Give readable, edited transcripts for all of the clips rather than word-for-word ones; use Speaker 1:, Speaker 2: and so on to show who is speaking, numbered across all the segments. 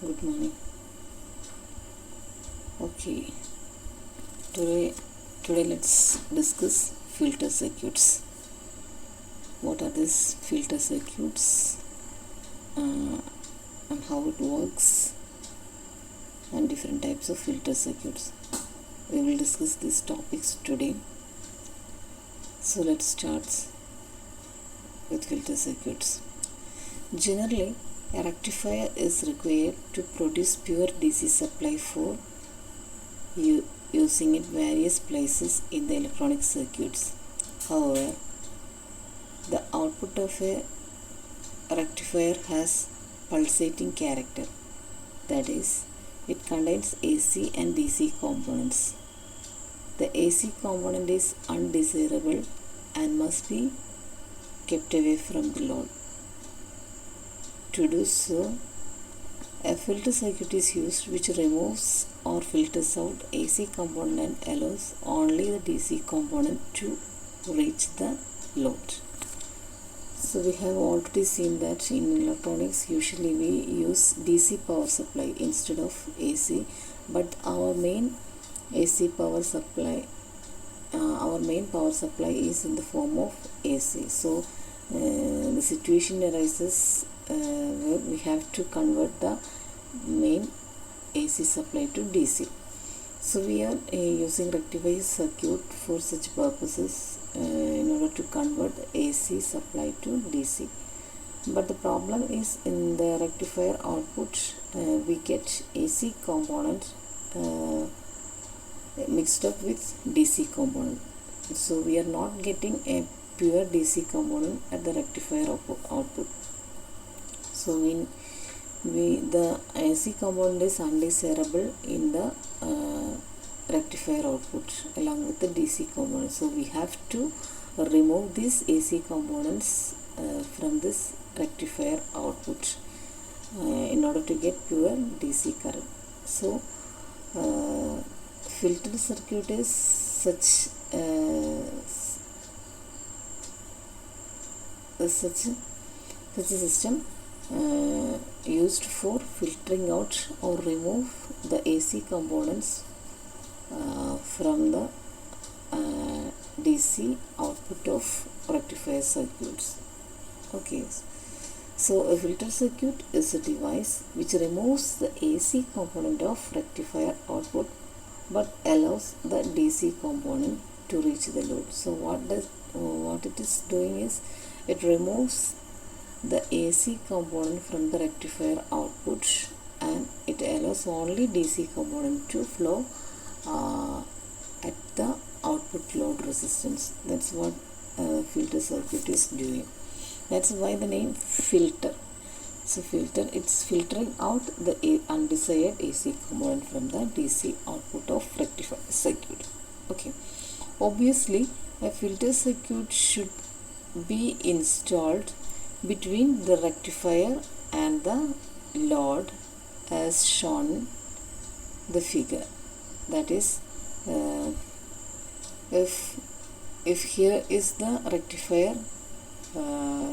Speaker 1: Good morning. Okay, today let's discuss filter circuits. What are these filter circuits and how it works, and different types of filter circuits. We will discuss these topics today. So let's start with filter circuits. Generally, a rectifier is required to produce pure DC supply for using in various places in the electronic circuits. However, the output of a rectifier has pulsating character, that is, it contains AC and DC components. The AC component is undesirable and must be kept away from the load. To do so, a filter circuit is used which removes or filters out AC component and allows only the DC component to reach the load. So we have already seen that in electronics usually we use DC power supply instead of AC, but our main power supply is in the form of AC. So the situation arises where we have to convert the main AC supply to DC. So we are using rectifier circuit for such purposes in order to convert AC supply to DC. But the problem is in the rectifier output we get AC component mixed up with DC component. So we are not getting a pure DC component at the rectifier output. So the AC component is undesirable in the rectifier output along with the DC component. So we have to remove these AC components from this rectifier output in order to get pure DC current. So filter circuit is such a system used for filtering out or remove the AC components from the DC output of rectifier circuits. Okay, so a filter circuit is a device which removes the AC component of rectifier output but allows the DC component to reach the load. So what it is doing is it removes the AC component from the rectifier output and it allows only DC component to flow at the output load resistance. That's what filter circuit is doing. That's why the name filter. So filter, it's filtering out the undesired AC component from the DC output of rectifier circuit. Okay, obviously a filter circuit should be installed between the rectifier and the load as shown the figure. That is, if here is the rectifier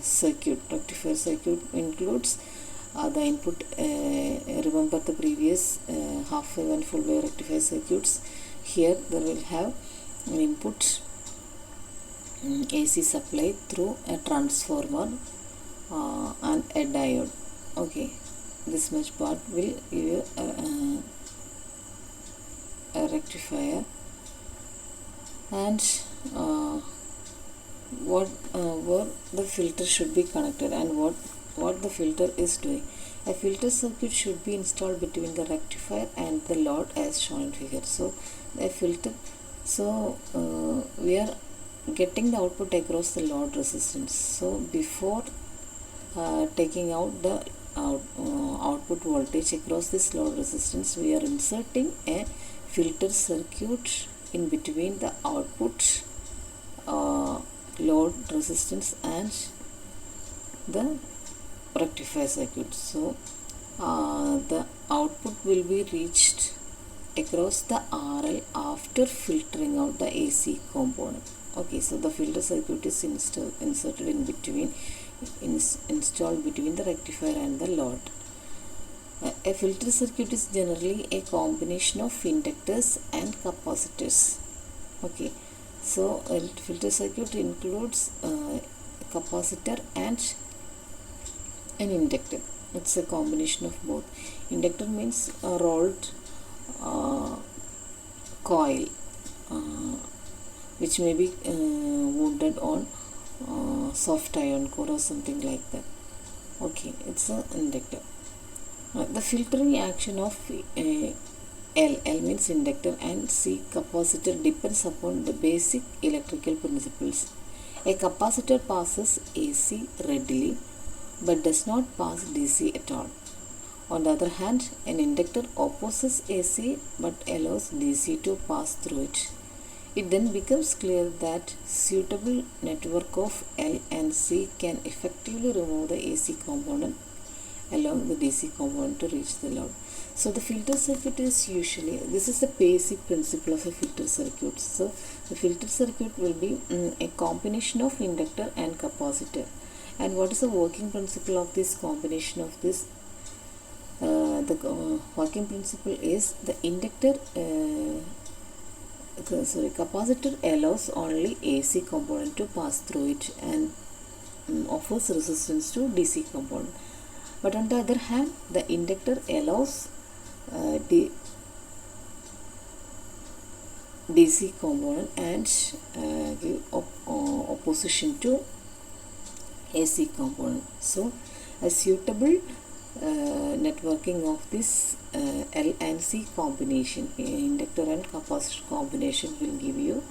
Speaker 1: circuit. Rectifier circuit includes the input. Remember the previous half wave and full wave rectifier circuits. Here there will have an input AC supply through a transformer and a diode. Okay, this much part will give you a rectifier, and where the filter should be connected and what the filter is doing. A filter circuit should be installed between the rectifier and the load as shown in figure. So a filter, so we are getting the output across the load resistance. So before taking out the output voltage across this load resistance, we are inserting a filter circuit in between the output load resistance and the rectifier circuit. So the output will be reached across the RL after filtering out the AC component. Okay, so the filter circuit is inserted in between, installed between the rectifier and the load. A filter circuit is generally a combination of inductors and capacitors. Okay, so a filter circuit includes capacitor and an inductor. It's a combination of both. Inductor means a rolled coil which may be wounded on soft iron core or something like that. Okay, it's an inductor. The filtering action of L means inductor, and C capacitor depends upon the basic electrical principles. A capacitor passes AC readily but does not pass DC at all. On the other hand, an inductor opposes AC but allows DC to pass through it. It then becomes clear that suitable network of L and C can effectively remove the AC component along the DC component to reach the load. So the filter circuit is usually, this is the basic principle of a filter circuit. So the filter circuit will be a combination of inductor and capacitor. And what is the working principle of this combination of this? The working principle is the inductor, capacitor allows only AC component to pass through it and offers resistance to DC component. But on the other hand, the inductor allows DC component and give opposition to AC component. So a suitable networking of this L and C combination, inductor and capacitor combination, will give you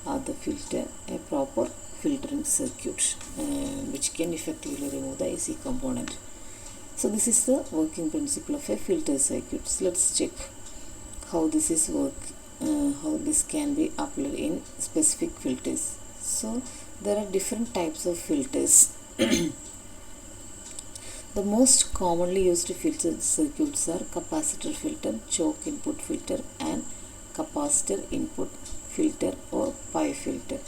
Speaker 1: the filter, a proper filtering circuit which can effectively remove the AC component. So this is the working principle of a filter circuit. So let's check how this is how this can be applied in specific filters. So there are different types of filters. The most commonly used filter circuits are capacitor filter, choke input filter, and capacitor input filter or CPHY filter.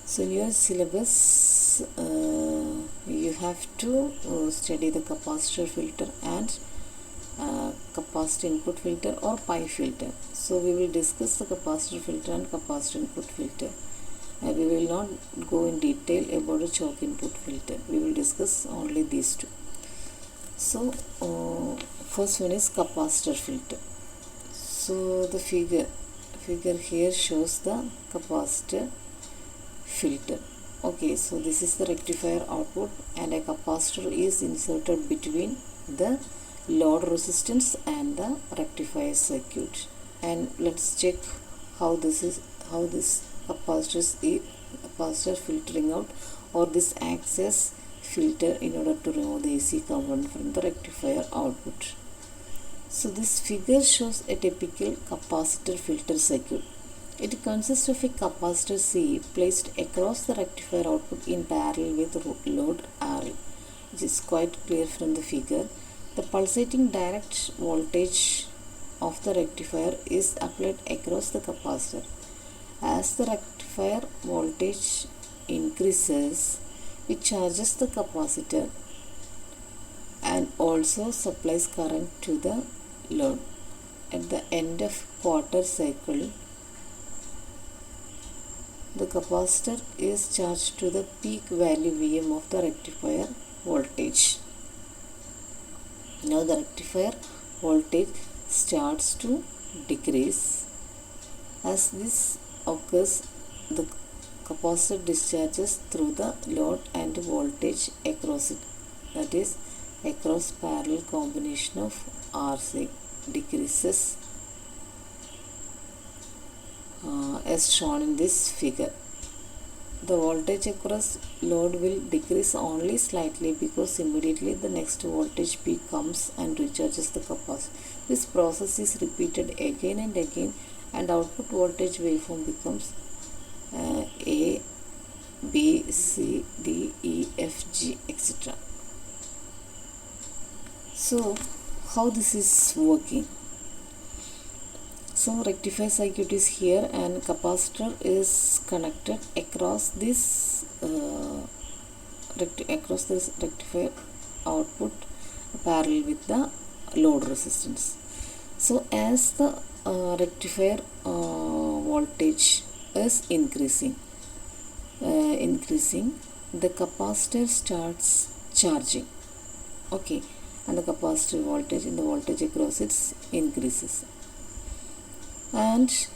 Speaker 1: So in your syllabus, you have to study the capacitor filter and capacitor input filter or CPHY filter. So we will discuss the capacitor filter and capacitor input filter. We will not go in detail about the choke input filter. We will discuss only these two. So first one is capacitor filter. So the figure here shows the capacitor filter. Okay, so this is the rectifier output and a capacitor is inserted between the load resistance and the rectifier circuit. And let's check how this capacitor filtering out, or this acts as filter in order to remove the AC component from the rectifier output. So this figure shows a typical capacitor filter circuit. It consists of a capacitor C placed across the rectifier output in parallel with load RL, which is quite clear from the figure. The pulsating direct voltage of the rectifier is applied across the capacitor. As the rectifier voltage increases, it charges the capacitor and also supplies current to the load. At the end of quarter cycle, the capacitor is charged to the peak value Vm of the rectifier voltage. Now the rectifier voltage starts to decrease. As this occurs, the capacitor discharges through the load and voltage across it, that is across parallel combination of RC decreases as shown in this figure. The voltage across load will decrease only slightly because immediately the next voltage peak comes and recharges the capacitor. This process is repeated again and again, and output voltage waveform becomes A, B, C, D, E, F, G, etc. So how this is working? So rectifier circuit is here and capacitor is connected across this rectifier output parallel with the load resistance. So as the rectifier voltage is increasing, the capacitor starts charging. Okay, and the capacitor voltage and the voltage across it increases, and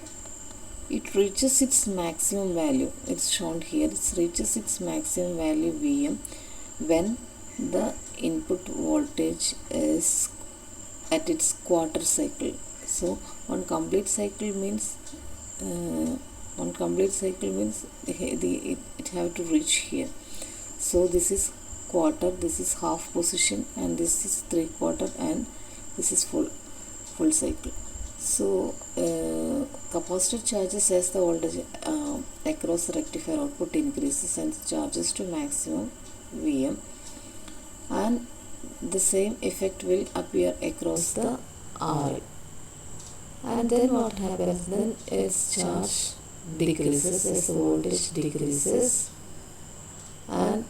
Speaker 1: it reaches its maximum value. It's shown here. It reaches its maximum value Vm when the input voltage is at its quarter cycle. So one complete cycle means it have to reach here. So this is quarter, this is half position, and this is 3/4, and this is full cycle. So capacitor charges as the voltage across the rectifier output increases and charges to maximum Vm, and the same effect will appear across the RL. And then what happens? Then its charge decreases as the voltage decreases, and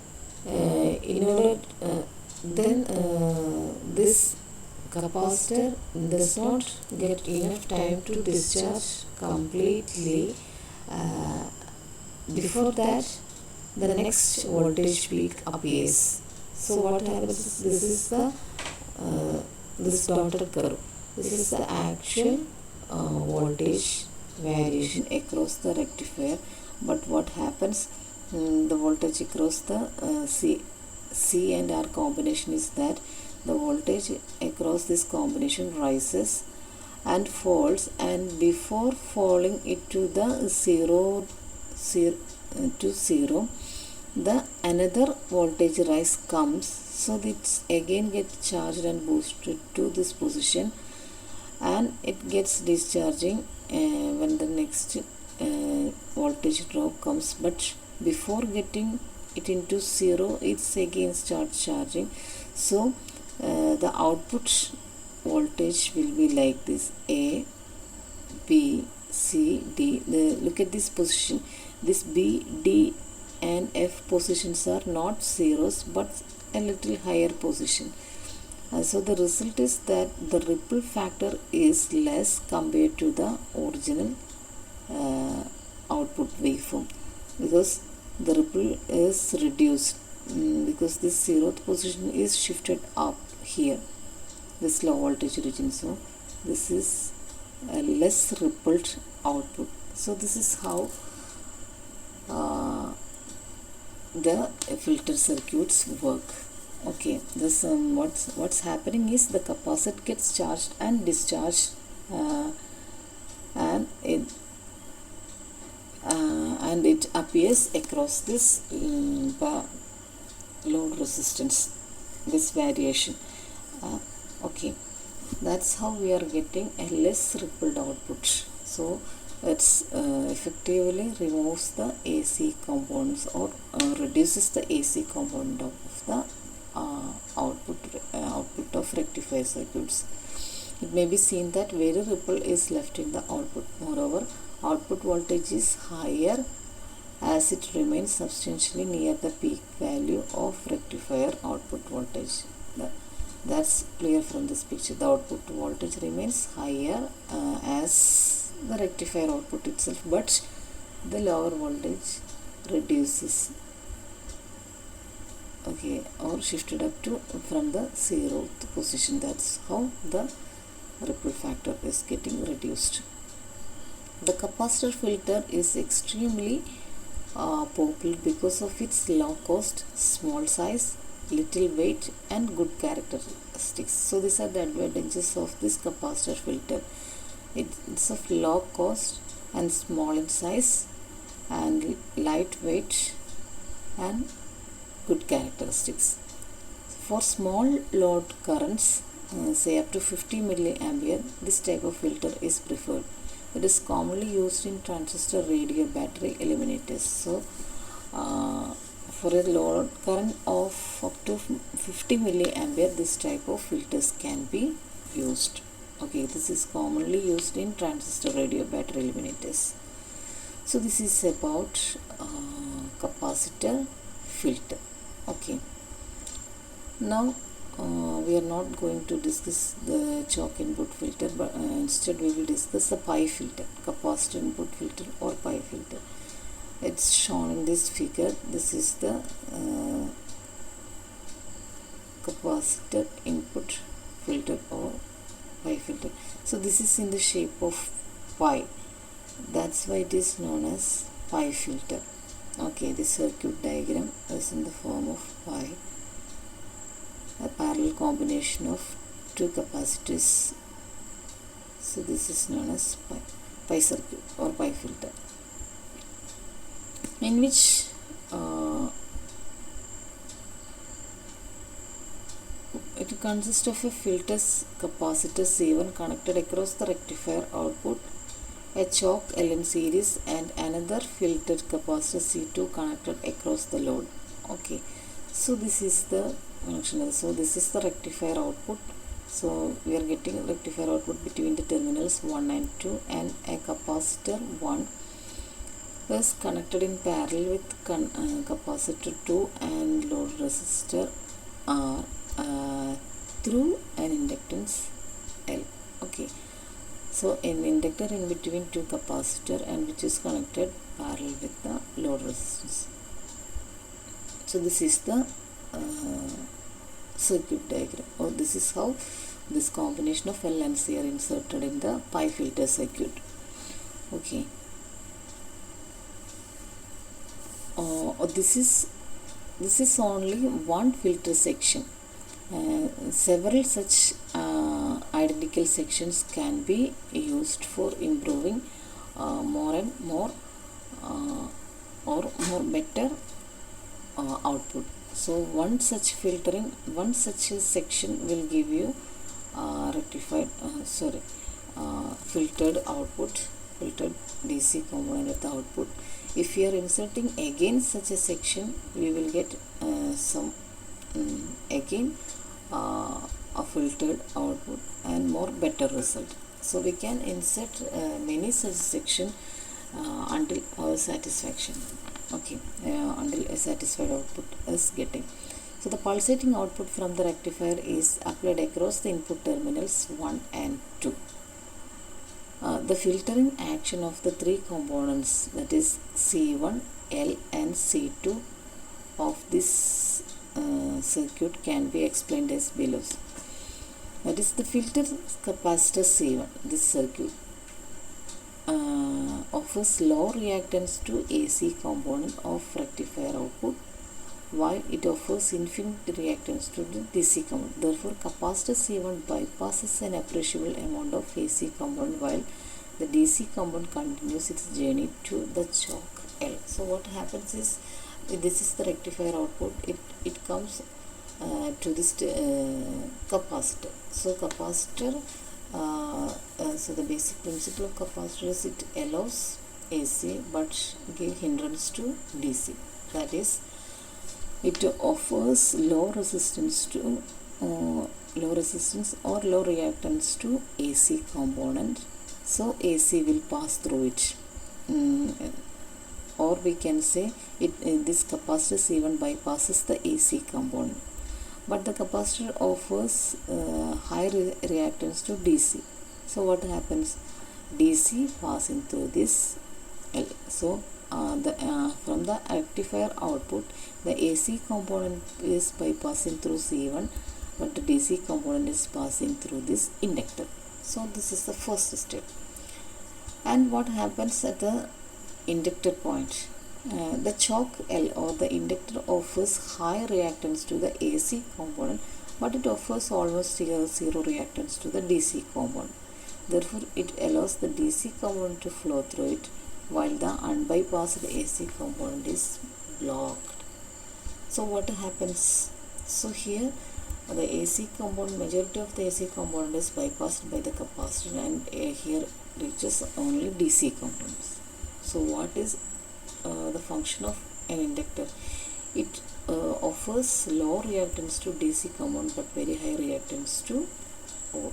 Speaker 1: in order then this capacitor does not get enough time to discharge completely. Before that, the next voltage peak appears. So what happens is, this is the this dotted curve. This is the actual voltage variation across the rectifier. But what happens? The voltage across the C and R combination is that the voltage across this combination rises and falls, and before falling it to the zero, the another voltage rise comes, so it's again gets charged and boosted to this position, and it gets discharging when the next voltage drop comes. But before getting it into zero, it's again starts charging. So the output voltage will be like this: A, B, C, D. Look at this position. This B, D and F positions are not zeros but a little higher position. So the result is that the ripple factor is less compared to the original output waveform, because the ripple is reduced, because this zeroth position is shifted up here, this low voltage region. So this is a less rippled output. So this is how the filter circuits work. Okay, this what's happening is the capacitor gets charged and discharged, and it appears across this load resistance, this variation. Okay, that's how we are getting a less rippled output. So it's effectively removes the AC components, or reduces the AC component of the output of rectifier circuits. It may be seen that very ripple is left in the output. Moreover, output voltage is higher as it remains substantially near the peak value of rectifier output voltage. That's clear from this picture. The output voltage remains higher as the rectifier output itself, but the lower voltage reduces, okay, or shifted up to from the zeroth position. That's how the ripple factor is getting reduced. The capacitor filter is extremely popular because of its low cost, small size, little weight and good characteristics. So these are the advantages of this capacitor filter. It's of low cost and small in size and lightweight and good characteristics. For small load currents, say up to 50 milliampere, this type of filter is preferred. It is commonly used in transistor radio battery eliminators. So for a load current of up to 50 milliampere, this type of filters can be used. Okay, this is commonly used in transistor radio battery eliminators. So this is about capacitor filter. Okay, now we are not going to discuss the chalk input filter, but instead we will discuss the pi filter, capacitor input filter or pi filter. It's shown in this figure. This is the capacitor input filter or pi filter. So this is in the shape of pi. That's why it is known as pi filter. Okay, the circuit diagram is in the form of pi, a parallel combination of two capacitors. So this is known as pi circuit or pi filter, in which it consists of a filter's capacitor C1 connected across the rectifier output, a chalk L series, and another filtered capacitor C2 connected across the load. Okay, so this is the function. So this is the rectifier output. So we are getting rectifier output between the terminals 1 and 2, and a capacitor 1 is connected in parallel with capacitor 2 and load resistor R through an inductance L. Okay, so an inductor in between two capacitor and which is connected parallel with the load resistance. So this is the circuit diagram, or this is how this combination of L and C are inserted in the pi filter circuit. Okay, this is only one filter section. Several such identical sections can be used for improving more and more or better output. So one such section will give you filtered output, filtered DC component at the output. If you are inserting again such a section, we will get a filtered output and more better result. So we can insert many such section until our satisfaction. Okay, until a satisfied output is getting. So the pulsating output from the rectifier is applied across the input terminals 1 and 2. The filtering action of the three components, that is C1, L and C2 of this circuit, can be explained as below. That is, the filter capacitor C1, this circuit offers low reactance to AC component of rectifier output, while it offers infinite reactance to the DC component. Therefore, capacitor C1 bypasses an appreciable amount of AC component, while the DC component continues its journey to the chalk L. So what happens is, this is the rectifier output. It comes to this capacitor. So capacitor, so the basic principle of capacitor is it allows AC but give hindrance to DC. That is, it offers low resistance or low reactance to AC component. So AC will pass through it. Or we can say this capacitor C1 bypasses the AC component, but the capacitor offers high reactance to DC. So what happens? DC passing through this L. So from the rectifier output, the AC component is bypassing through C1, but the DC component is passing through this inductor. So this is the first step. And what happens at the inductor point? The chalk L or the inductor offers high reactance to the AC component, but it offers almost zero reactance to the DC component. Therefore, it allows the DC component to flow through it, while the unbypassed AC component is blocked. So what happens? So here the AC component, majority of the AC component is bypassed by the capacitor, and here reaches only DC components. So what is the function of an inductor? It offers low reactance to DC component but very high reactance to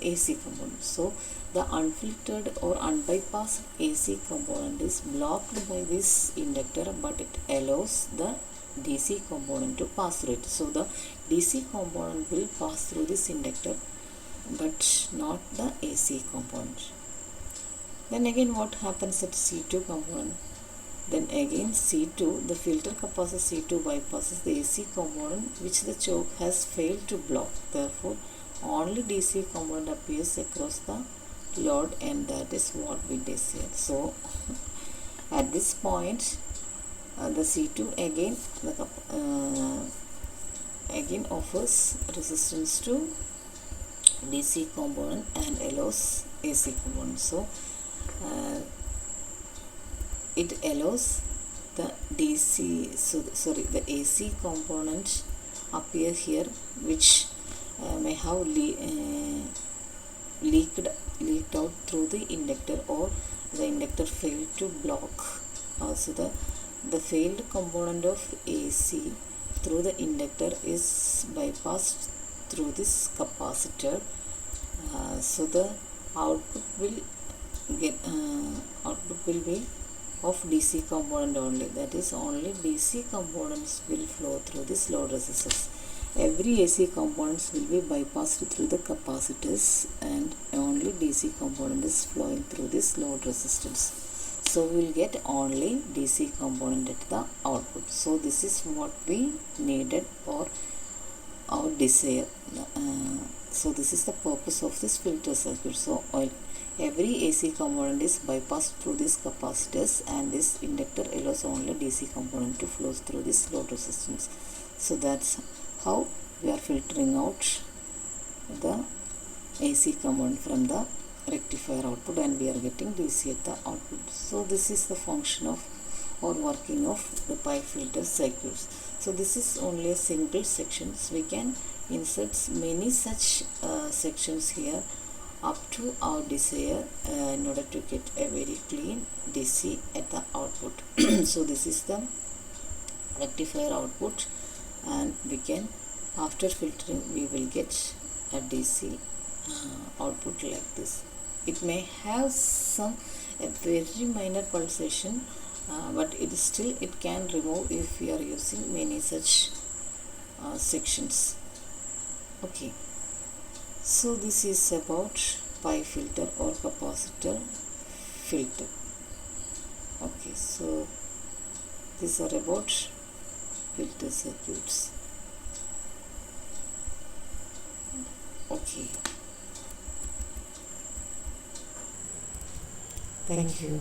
Speaker 1: AC component. So the unfiltered or unbypassed AC component is blocked by this inductor, but it allows the DC component to pass through it. So the DC component will pass through this inductor, but not the AC component. Then again what happens at C2 component? Then again C2, the filter capacitor C2 bypasses the AC component which the choke has failed to block. Therefore, only DC component appears across the load, and that is what we desired. So, at this point, the C2 again offers resistance to DC component and allows AC component. So, it allows the the AC component appear here, which may have leaked out through the inductor, or the inductor failed to block. So the failed component of AC through the inductor is bypassed through this capacitor. So the output will be of DC component only. That is, only DC components will flow through this load resistors. Every AC components will be bypassed through the capacitors, and only DC component is flowing through this load resistance. So we will get only DC component at the output. So this is what we needed or our desire. So this is the purpose of this filter circuit. So every AC component is bypassed through these capacitors, and this inductor allows only DC component to flow through this load resistance. So that's how we are filtering out the AC component from the rectifier output, and we are getting DC at the output. So this is the function of or working of the PI filter circuits. So this is only a single sections. We can insert many such sections here up to our desire in order to get a very clean DC at the output. So this is the rectifier output, and we can, after filtering, we will get a DC output like this. It may have a very minor pulsation, but it can remove if we are using many such sections. Okay, so this is about PI filter or capacitor filter. Okay, so these are about filter circuits. Okay, thank you.